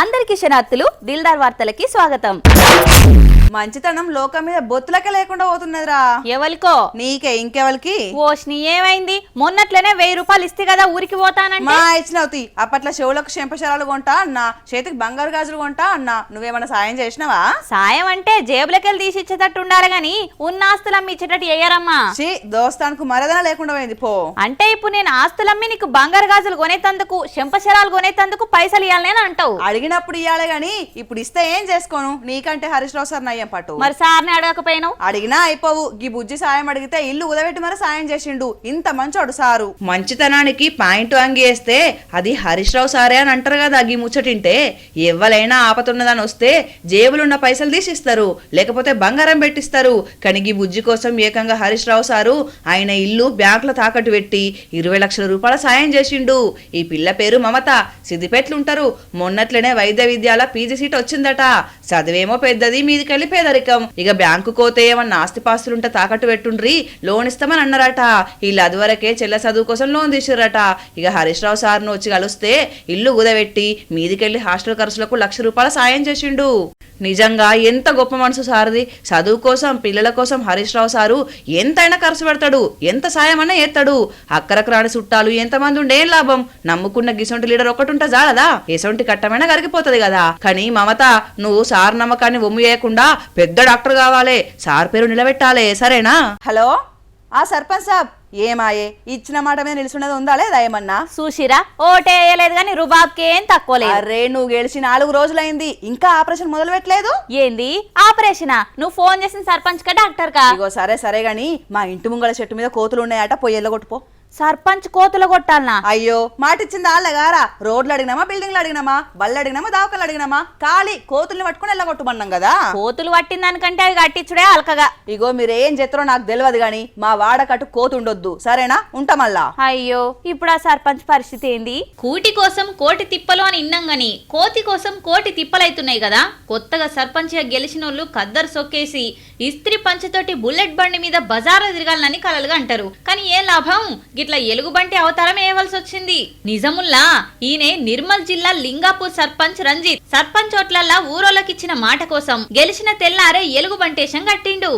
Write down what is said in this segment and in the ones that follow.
అందరికీ శనార్థులు దిల్దార్ వార్తలకి స్వాగతం. మంచితనం లోకం మీద బొత్తులకే లేకుండా పోతున్నదిరా. ఎవరికో? నీకే, ఇంకెవరికి? ఓష్ని ఏమైంది? మొన్నట్లనే 1000 రూపాయలు ఇస్తే కదా ఊరికి పోతానంటే. మా ఇచ్చినవుతి అప్పట్లో చెవులకు చెంపశరాలు కొంటా అన్నా, చేతికి బంగారు గాజులు కొంటా అన్నా. నువ్వేమన్నా సాయం చేసినావా? సాయం అంటే జేబులకెళ్ళి తీసి ఇచ్చేటట్టు ఉండాలి గాని ఉన్న ఆస్తులు అమ్మి ఇచ్చేటట్టు ఎయ్యరమ్మా. దోస్తానికి మరదన లేకుండా పోయింది పో. అంటే ఇప్పుడు నేను ఆస్తులమ్మి నీకు బంగారు గాజులు కొనేతందుకు, చెంపశరాలు కొనేతందుకు పైసలు ఇవ్వాలని అంటావు. అడిగినప్పుడు ఇవ్వాలి గాని ఇప్పుడు ఇస్తే ఏం చేసుకోను? నీకంటే హరీష్ రావు సార్ నయ్యం పట్టు. మరి సార్ని అడగకపోయినావు? అడిగినా అయిపోవు. గీ బుజ్జి సాయం అడిగితే ఇల్లు ఉదబెట్టి మరి సాయం చేసిండు. ఇంత మంచోడు సారు. మంచితనానికి పాయింట్ అంగి వేస్తే అది హరీష్ రావు సారే అని అంటారు కదా. గీ ముచ్చటింటే ఎవ్వలైనా ఆపతున్నదని వస్తే జేబులున్న పైసలు తీసిస్తారు, లేకపోతే బంగారం పెట్టిస్తారు. కానీ గీ బుజ్జి కోసం ఏకంగా హరీష్ రావు సారు ఆయన ఇల్లు బ్యాంకులో తాకట్టు పెట్టి 20 లక్షల రూపాయల సాయం చేసిండు. ఈ పిల్ల పేరు మమత, సిద్దిపేటలుంటారు. మొన్నట్లనే వైద్య విద్యాల పీజీ సీట్ వచ్చిందట. చదివేమో పెద్దది, మీదికెళ్ళి పేదరికం. ఇక బ్యాంకు కోతే ఏమన్నా ఆస్తిపాస్తులుంటే తాకట్టు పెట్టుండ్రి, లోన్ ఇస్తామని అన్నారట. వీళ్ళు అదివరకే చెల్ల చదువు కోసం లోన్ తీసిర్రట. ఇక హరీష్ రావు సార్ను వచ్చి కలిస్తే ఇల్లు ఉదబెట్టి మీదికెళ్ళి హాస్టల్ ఖర్చులకు 1 లక్ష రూపాయల సాయం చేసిండు. నిజంగా ఎంత గొప్ప మనసు సార్ది. చదువు కోసం, పిల్లల కోసం హరీష్ రావు సారు ఎంతైనా ఖర్చు పెడతాడు, ఎంత సాయం అన్నా ఎత్తాడు. అక్కరకు రాని చుట్టాలు ఎంతమంది ఉండేం లాభం? నమ్ముకున్న గిసొంటి లీడర్ ఒక్కటుంటే జాలదా? ఎసొంటి కట్టమైనా కరిగిపోతుంది కదా. కానీ మమత, నువ్వు సార్ నమ్మకాన్ని ఒమ్ము చేయకుండా పెద్ద డాక్టర్ కావాలి, సార్ పేరు నిలబెట్టాలి, సరేనా? హలో, ఆ సర్పంచ్ సాబ్, ఏమాయే ఇచ్చిన మాట మీద నిలుచున్నది ఉందా లేదా? ఏమన్నా చూసిరా, ఓటే వేయలేదు గాని రుబాబ్కి ఏం తక్కువ లేదు. అరే, నువ్వు గెలిచి 4 రోజులైంది, ఇంకా ఆపరేషన్ మొదలు పెట్టలేదు. ఏంది ఆపరేషనా? నువ్వు ఫోన్ చేసిన సర్పంచ్ కా డాక్టర్ కా? ఇగో సరే గాని మా ఇంటి ముంగల చెట్టు మీద కోతులు ఉన్నాయట, పోయి ఎల్లగొట్టుపో. సర్పంచ్ కోతులు కొట్టాలనా? అయ్యో, మాటిచ్చింది వాళ్ళగారా. రోడ్లు అడిగినామా, బిల్డింగ్లు అడిగినామా, బళ్ళు అడిగినామా, దావకలు అడిగినామా? ఖాళీ కోతుల్ని పట్టుకుని ఎల్లగొట్టుమన్నాం కదా. కోతులు పట్టిన దానికంటే అవి కట్టించుడే అల్కగా. ఇగో మీరేం చేస్తారో నాకు తెలియదు గాని మా వాడకట్టు కోతు ఉండొద్దు, సరేనా? ఉంటామల్లా. అయ్యో, ఇప్పుడు ఆ సర్పంచ్ పరిస్థితి ఏంది? కూటి కోసం కోటి తిప్పలు అని ఇన్నాం గాని కోతి కోసం కోటి తిప్పలైతున్నాయి కదా. కొత్తగా సర్పంచ్ గా గెలిచినోళ్ళు కద్దరు సొక్కేసి ఇస్త్రీ పంచతోటి బుల్లెట్ బండి మీద బజారు తిరగాలని కలలుగా అంటారు. కానీ ఏ లాభం? గిట్లా ఎలుగుబంటి అవతారం వేయవలసి వచ్చింది. నిజముల్లా ఈయనే నిర్మల్ జిల్లా లింగాపూర్ సర్పంచ్ రంజిత్. సర్పంచ్ ఓట్లల్లా ఊరోళ్ళకిచ్చిన మాట కోసం గెలిచిన తెల్లారే ఎలుగుబంటేశం కట్టిండు.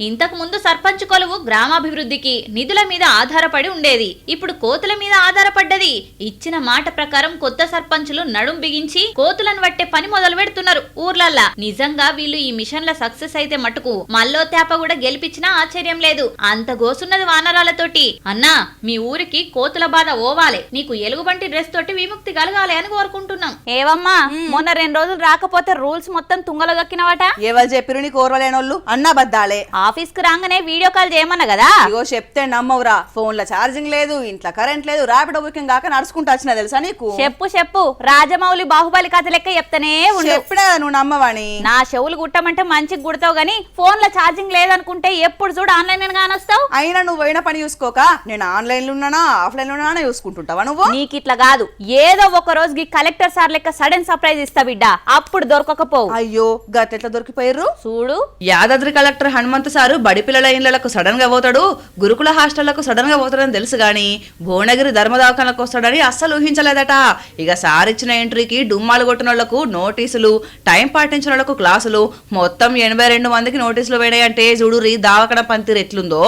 ఇంతకు ముందు సర్పంచ్ కొలువు గ్రామాభివృద్ధికి నిధుల మీద ఆధారపడి ఉండేది. ఇప్పుడు కోతుల మీద ఆధారపడ్డది. ఇచ్చిన మాట ప్రకారం కొత్త సర్పంచులు నడుం బిగించి కోతులను పట్టే పని మొదలు పెడుతున్నారు ఊర్లల్లా. నిజంగా వీళ్ళు ఈ మిషన్ల సక్సెస్ అయితే మటుకు మల్లో తేప కూడా గెలిపించినా ఆశ్చర్యం లేదు. అంత గోసున్నది వానరాలతోటి. అన్నా, మీ ఊరికి కోతుల బాధ ఓవాలే, నీకు ఎలుగుబంటి డ్రెస్ తోటి విముక్తి కలగాలి అని కోరుకుంటున్నాం. ఏవమ్మా, మొన్న 2 రోజులు రాకపోతే రూల్స్ మొత్తం తుంగలో దక్కినవాట. ఎవరు చెప్పిరు నీకు ఓర్వలేనోళ్ళు? అన్నా బద్దాలే. ఆఫీస్ కు రాగానే వీడియో కాల్ చేయమన్నా కదా. ఇగో చెప్తే నమ్మవురా. ఫోన్ లో ఛార్జింగ్ లేదు, ఇంట్లో కరెంట్ లేదు, ర్యాపిడో బుకింగ్ కాక నడుచుకుంటూ వచ్చినా తెలుసా నీకు? చెప్పు రాజమౌళి బాహుబలి కథ లెక్క చెప్తానే ఉండు. ఎప్పుడే నువ్వు నమ్మవాని. నా చెవులు గుట్టమంటే మంచిగా గుడతావు గానీ ఫోన్ లో ఛార్జింగ్ లేదనుకుంటే ఎప్పుడు చూడు ఆన్లైన్ కానొస్తావు. అయినా నువ్వు పోయిన పని చూసుకోక నేను ఆన్లైన్ లో ఉన్నానా ఆఫ్లైన్ లో ఉన్నానా చూసుకుంటుంటావా నువ్వు? నీకు ఇట్లా కాదు, ఏదో ఒక రోజుకి కలెక్టర్ సార్ లెక్క సడన్ సర్ప్రైజ్ ఇస్తా బిడ్డ, అప్పుడు దొరకకపోవు. అయ్యో, గట్లెట్లా దొరికిపోయారు చూడు. యాదాద్రి కలెక్టర్ హనుమంత్ సారు బడి పిల్లల ఇళ్లకు సడన్ గా పోతాడు, గురుకుల హాస్టళ్లకు సడన్ గా పోతాడని తెలుసు గాని భువనగిరి ధర్మదావకాలకు వస్తాడని అస్సలు ఊహించలేదట. ఇక సార్ ఇచ్చిన ఎంట్రీకి డుమ్మాలు కొట్టిన వాళ్లకు నోటీసులు, టైం పాటించిన వాళ్లకు క్లాసులు, మొత్తం 82 మందికి నోటీసులు వేడాయంటే చూడురి దావకడ పంతిరు ఎట్లుందో.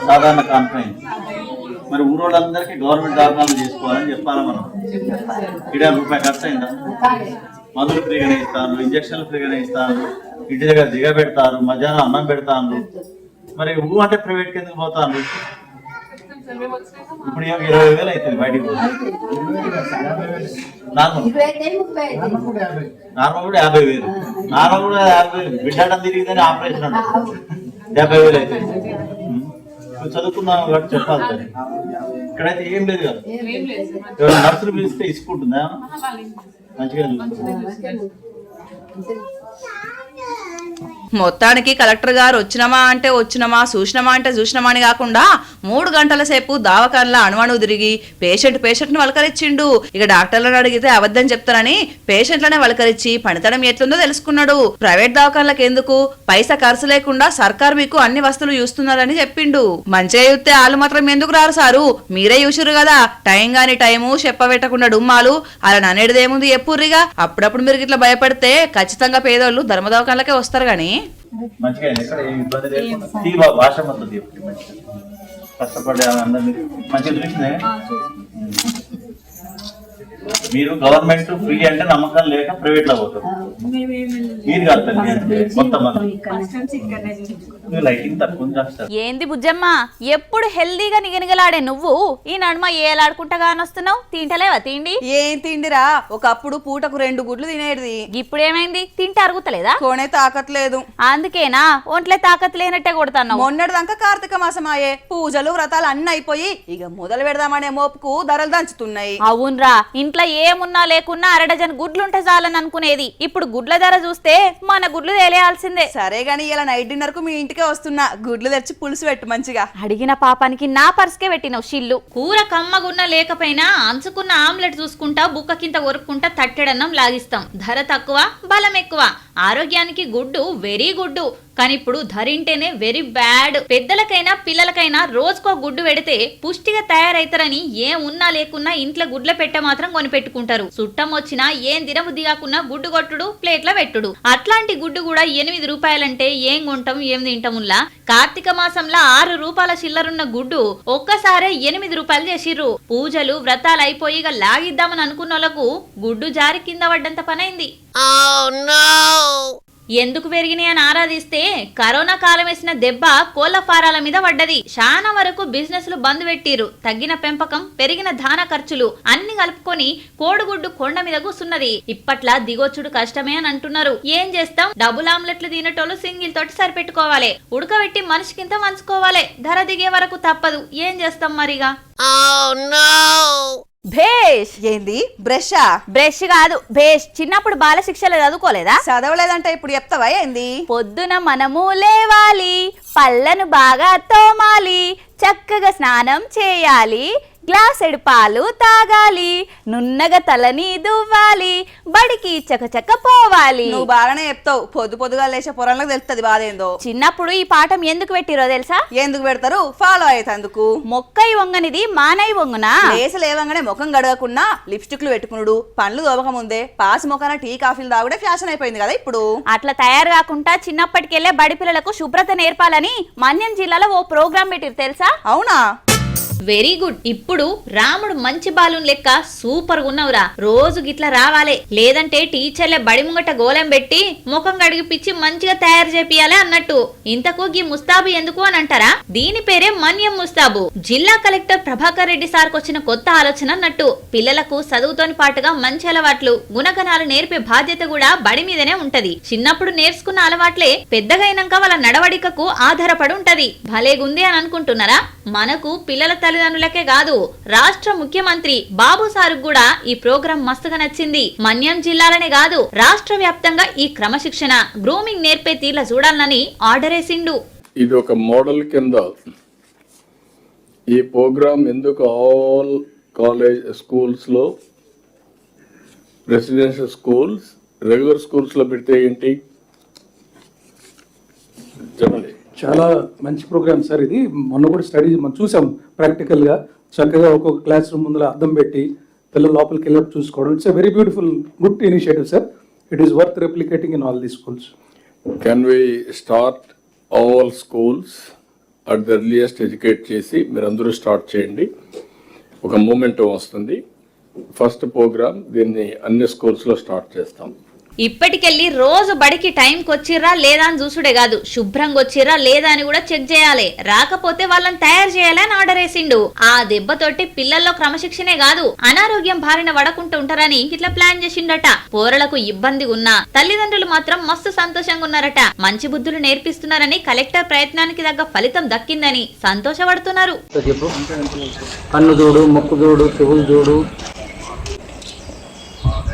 సాధారణ కాన్ఫరెన్స్ మరి ఊరోళ్ళందరికీ గవర్నమెంట్ దాఖలు చేసుకోవాలని చెప్పాలి. మనం 7 రూపాయలు ఖర్చు అయిందా? మందులు ఫ్రీగానే ఇస్తాను, ఇంజక్షన్లు ఫ్రీగానే ఇస్తాను, ఇంటి దగ్గర దిగబెడతారు, మధ్యాహ్నం అన్నం పెడతాను. మరి అంటే ప్రైవేట్కి ఎందుకు పోతాను? ఇప్పుడు 20,000 అవుతుంది బయటికి. నార్మల్ కూడా 50,000, నార్మల్ కూడా 50,000. బిడ్డడం తిరిగిందని ఆపరేషన్ అంటే 70,000 అవుతుంది. చదువుకున్నాం కాబట్టి చెప్పాలి సార్. ఇక్కడైతే ఏం లేదు కదా. నర్సులు పిలిస్తే ఇసుకుంటుందా? మంచిగా చూసుకుంటుంది. మొత్తానికి కలెక్టర్ గారు వచ్చినమా అంటే వచ్చినమా, చూసినమా అంటే చూసినమా అని కాకుండా 3 గంటల సేపు దావకాన్ల అణువణు తిరిగి పేషెంట్ ను వలకరించిండు. ఇక డాక్టర్లను అడిగితే అబద్ధం చెప్తారని పేషెంట్లనే వలకరించి పనితనం ఎట్లుందో తెలుసుకున్నాడు. ప్రైవేట్ దవాఖాన్లకు ఎందుకు, పైసా ఖర్చు లేకుండా సర్కార్ మీకు అన్ని వస్తువులు చూస్తున్నారని చెప్పిండు. మంచిగా చూస్తే వాళ్ళు మాత్రం ఎందుకు రారు సారు, మీరే చూసిరు కదా, టైం గాని టైము చెప్పబెట్టకుండా డుమ్మాలు అలా ననేటిదేముంది ఎప్పుర్రిగా. అప్పుడప్పుడు మీరు ఇట్లా భయపడితే ఖచ్చితంగా పేదోళ్ళు ధర్మ దవాఖాన్లకే వస్తారు గాని. మంచిగా ఎక్కడ ఏమి ఇబ్బంది లేకుండా భాష మొత్తం చెప్పండి. మంచిగా కష్టపడే అందరినీ మంచిగా చూసినే. మీరు గవర్నమెంట్ ఫ్రీ అంటే నమ్మకం లేక ప్రైవేట్ లో పోతారు. మీరు కాదు మొత్తం లైటింగ్ తక్కువ చేస్తారు. ఏంది బుజ్జమ్మ, ఎప్పుడు హెల్దీగా నిగనిగలాడే నువ్వు ఈ నడుమ ఏలాడుకుంటా కానొస్తున్నావు? తింటలేవా తిండి? ఏం తిండిరా, ఒకప్పుడు పూటకు 2 గుడ్లు తినేది. ఇప్పుడేమైంది, తింటే అరుగుతలేదా? కొనే తాకట్లేదు. అందుకేనా ఒంట్లే తాకత్ లేనట్టే కొడుతున్నావు. మొన్నటిదాకా కార్తీక మాసమాయే, పూజలు వ్రతాలు అన్ని అయిపోయి ఇక మొదలు పెడదామనే మోపుకు ధరలు దంచుతున్నాయి. అవునరా, ఇంట్లో ఏమున్నా లేకున్నా 1 డజన్ గుడ్లుంటే చాలని అనుకునేది. ఇప్పుడు గుడ్ల ధర చూస్తే మన గుడ్లు తెలియాల్సిందే. సరే గాని ఇలా నైట్ డిన్నర్ కు మీ ఇంటికే వస్తున్నా, గుడ్లు తెచ్చి పులుసు పెట్టు మంచిగా. అడిగిన పాపానికి నా పర్సుకే పెట్టినవు షిల్లు. కూర కమ్మగున్న లేకపోయినా అంచుకున్న ఆమ్లెట్ చూసుకుంటా బుక్క కింద కొరుక్కుంటా తట్టెడన్నం లాగిస్తాం. ధర తక్కువ బలం ఎక్కువ. ఆరోగ్యానికి గుడ్డు వెరీ గుడ్డు, కానీ ఇప్పుడు ధరింటేనే వెరీ బ్యాడ్. పెద్దలకైనా పిల్లలకైనా రోజుకో గుడ్డు పెడితే పుష్టిగా తయారైతారని ఏం ఉన్నా లేకున్నా ఇంట్లో గుడ్ల పెట్ట మాత్రం కొనిపెట్టుకుంటారు. చుట్టం వచ్చినా ఏం దినబుద్ధి కాకున్నా గుడ్డు కొట్టుడు, ప్లేట్ల పెట్టుడు. అట్లాంటి గుడ్డు కూడా 8 రూపాయలంటే ఏం కొంటాం ఏం తింటాముల్లా. కార్తీక మాసంలో 6 రూపాయల చిల్లరున్న గుడ్డు ఒక్కసారే 8 రూపాయలు చేసిర్రు. పూజలు వ్రతాలు అయిపోయి ఇక లాగిద్దామని అనుకున్న వాళ్ళకు గుడ్డు జారి కింద పడ్డంత పనైంది. ఎందుకు పెరిగినాయి అని ఆరాధిస్తే కరోనా కాలం వేసిన దెబ్బ కోళ్ల ఫారాల మీద పడ్డది. చాలా వరకు బిజినెస్లు బంద్ పెట్టిరు. తగ్గిన పెంపకం, పెరిగిన దాన ఖర్చులు అన్ని కలుపుకొని కోడిగుడ్డు కొండ మీద కూసున్నది. ఇప్పట్లా దిగొచ్చుడు కష్టమే అని అంటున్నారు. ఏం చేస్తాం, డబుల్ ఆమ్లెట్లు తినేటోళ్ళు సింగిల్ తోటి సరిపెట్టుకోవాలి. ఉడకబెట్టి మనిషికింత వంచుకోవాలి. ధర దిగే వరకు తప్పదు. ఏం చేస్తాం మరిగా. భేష్. ఏంది బ్రషా? బ్రష్ కాదు భేష్. చిన్నప్పుడు బాల శిక్షలు చదువుకోలేదా? చదవలేదంటే ఇప్పుడు చెప్తావా ఏంది? పొద్దున మనము లేవాలి, పళ్ళను బాగా తోమాలి, చక్కగా స్నానం చేయాలి, గ్లాసెడు పాలు తాగాలి, నున్నగా తలని దువ్వాలి, బడికి చకచక పోవాలి. నువ్వు బాగానే చెప్తావు. పొద్దుగా లేచే పొరంలోకి తెలుస్తుంది బాధేందో. చిన్నప్పుడు ఈ పాఠం ఎందుకు పెట్టిరో తెలుసా? ఎందుకు పెడతారు? ఫాలో అయ్యేందుకు. మొక్కై వంగనిది మానై వంగునా? లేసి లేవంగానే ముఖం గడవకుండా లిప్స్టిక్లు పెట్టుకున్నాడు, పండ్లు తోమక ముందే పాస్ మొఖాన టీ కాఫీలు తాగుడే ఫ్యాషన్ అయిపోయింది కదా ఇప్పుడు. అట్లా తయారు కాకుండా చిన్నప్పటికెళ్లే బడి పిల్లలకు శుభ్రత నేర్పాలని మన్యం జిల్లాలో ఓ ప్రోగ్రాం పెట్టిరు తెలుసా? అవునా? Very good. ఇప్పుడు రాముడు మంచి బాలున్ లెక్క సూపర్ ఉన్నవురా. రోజు గిట్లా రావాలే, లేదంటే టీచర్లే బడి ముంగట గోళం పెట్టి ముఖం కడిగి పిచ్చి మంచిగా తయారు చేపియాలి అన్నట్టు. ఇంతకు గీ ముస్తాబు ఎందుకు అని అంటారా? దీని పేరే మన్యం ముస్తాబు. జిల్లా కలెక్టర్ ప్రభాకర్ రెడ్డి సార్కి వచ్చిన కొత్త ఆలోచన అన్నట్టు. పిల్లలకు చదువుతోని పాటుగా మంచి అలవాట్లు, గుణగణాలు నేర్పే బాధ్యత కూడా బడి మీదనే ఉంటది. చిన్నప్పుడు నేర్చుకున్న అలవాట్లే పెద్దగైనాక వాళ్ళ నడవడికకు ఆధారపడి ఉంటది. భలేగుంది అని అనుకుంటున్నారా? మనకు పిల్లల తల్లిదండ్రులకే కాదు, రాష్ట్ర ముఖ్యమంత్రి బాబు సార్ కూడా ఈ ప్రోగ్రాం మస్తుగా నచ్చింది. మన్యం జిల్లాలనే కాదు, రాష్ట్ర వ్యాప్తంగా ఈ క్రమశిక్షణ, గ్రూమింగ్ నేర్పే తీర్ల చూడాలని ఆర్డర్ వేసిండు. ఇది ఒక మోడల్ కింద ఈ ప్రోగ్రాం ఎందుకు ఆల్ కాలేజ్ స్కూల్స్ లో, రెసిడెన్షియల్ స్కూల్స్, రెగ్యులర్ స్కూల్స్ లో పెడితే ఏంటి చెప్పండి. చాలా మంచి ప్రోగ్రామ్ సార్ ఇది. మొన్న కూడా స్టడీ మనం చూసాం ప్రాక్టికల్గా. చక్కగా ఒక్కొక్క క్లాస్ రూమ్ ముందర అద్దం పెట్టి పిల్లలు లోపలికి వెళ్ళి చూసుకోవడం. It's a very beautiful good initiative sir. It is worth replicating in all the schools. Can we start all schools at the earliest educate చేసి మీరు అందరూ స్టార్ట్ చేయండి. ఒక మూమెంటం వస్తుంది. ఫస్ట్ ప్రోగ్రామ్ దీన్ని అన్ని స్కూల్స్లో స్టార్ట్ చేస్తాం. ఇప్పటికెళ్ళి రోజు బడికి టైంకి వచ్చిర్రా లేదా అని చూసుడే కాదు, శుభ్రంగా వచ్చిర్రా లేదా అని కూడా చెక్ చేయాలి. రాకపోతే వాళ్ళని తయారు చేయాలి అని ఆర్డర్ వేసిండు. ఆ దెబ్బతోటి పిల్లల్లో క్రమశిక్షణే కాదు, అనారోగ్యం బారిన పడకుండా ఉంటారని ఇట్లా ప్లాన్ చేసిండట. పోరలకు ఇబ్బంది ఉన్నా తల్లిదండ్రులు మాత్రం మస్తు సంతోషంగా ఉన్నారట. మంచి బుద్ధులు నేర్పిస్తున్నారని, కలెక్టర్ ప్రయత్నానికి తగ్గ ఫలితం దక్కిందని సంతోషపడుతున్నారు. కన్ను చూడు, ముక్కు చూడు, చెవులు చూడు,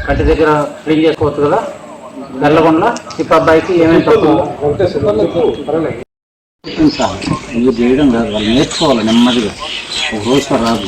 కంటి దగ్గర క్లీన్ చేసుకోవచ్చు కదా. వెళ్ళకుండా ఇక అబ్బాయికి ఏమేమి తప్పు ఇది చేయడం కాదు, వాళ్ళు నేర్చుకోవాలి నెమ్మదిగా, ఒక రోజు రాదు.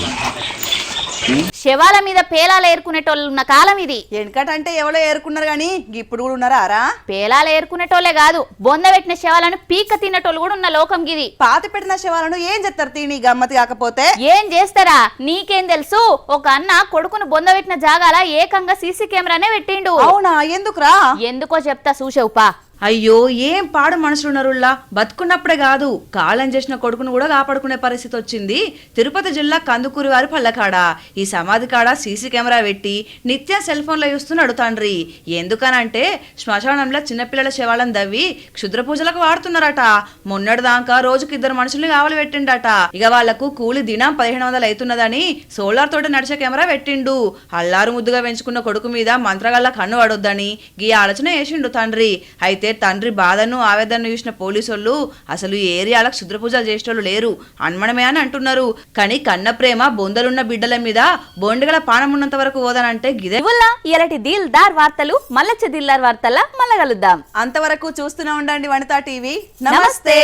శవాల మీద పేలాలు ఏరుకునేటోళ్ళు ఉన్న కాలం ఇది. వెనకటంటే ఎవరో ఏరుకున్నారు గాని ఇప్పుడు కూడా ఉన్నారా రా? పేలాలు ఏరుకునేటోళ్ళే కాదు, బొంద పెట్టిన శవాలను పీక తినేటోళ్ళు కూడా ఉన్న లోకం గిది. పాత పెట్టిన శవాలను ఏం చేస్తారు తిని గమ్మతి కాకపోతే? ఏం చేస్తారా, నీకేం తెలుసు? ఒక అన్న కొడుకును బొంద పెట్టిన జాగాల ఏకంగా సీసీ కెమెరానే పెట్టిండు. అవునా? ఎందుకురా? ఎందుకో చెప్తా చూసావుపా. అయ్యో, ఏం పాడు మనుషులున్నారులా. బతుకున్నప్పుడే కాదు, కాలం చేసిన కొడుకును కూడా కాపాడుకునే పరిస్థితి వచ్చింది తిరుపతి జిల్లా కందుకూరి వారి పల్లెకాడ. ఈ సమాధి కాడ సీసీ కెమెరా పెట్టి నిత్యం సెల్ ఫోన్లో చూస్తున్నాడు తండ్రి. ఎందుకనంటే శ్మశానంలో చిన్నపిల్లల శవాలను దవ్వి క్షుద్ర పూజలకు వాడుతున్నారట. మొన్నటి దాకా రోజుకి 2 మనుషుల్ని కావలి పెట్టిండట. ఇక వాళ్లకు కూలి దినం 1500 అవుతున్నదని సోలార్ తోటి నడిచే కెమెరా పెట్టిండు. అల్లారు ముద్దుగా పెంచుకున్న కొడుకు మీద మంత్రగల్ల కన్ను పడొద్దని గీ ఆలోచన వేసిండు తండ్రి. అయితే తండ్రి బాధను ఆవేదనను చూసిన పోలీసులు అసలు ఈ ఏరియాలో క్షుద్ర పూజలు చేసేటోళ్ళు లేరు, అన్మనమే అని అంటున్నారు. కానీ కన్న ప్రేమ బొందలున్న బిడ్డల మీద బొండిగల పానం ఉన్నంత వరకు పోదనంటే గిదే. ఇలాంటి దిల్దార్ వార్తలు మళ్ళొచ్చే దిల్దార్ వార్తల మళ్ళా కలుద్దాం. అంతవరకు చూస్తూనే ఉండండి వనితా టీవీ. నమస్తే.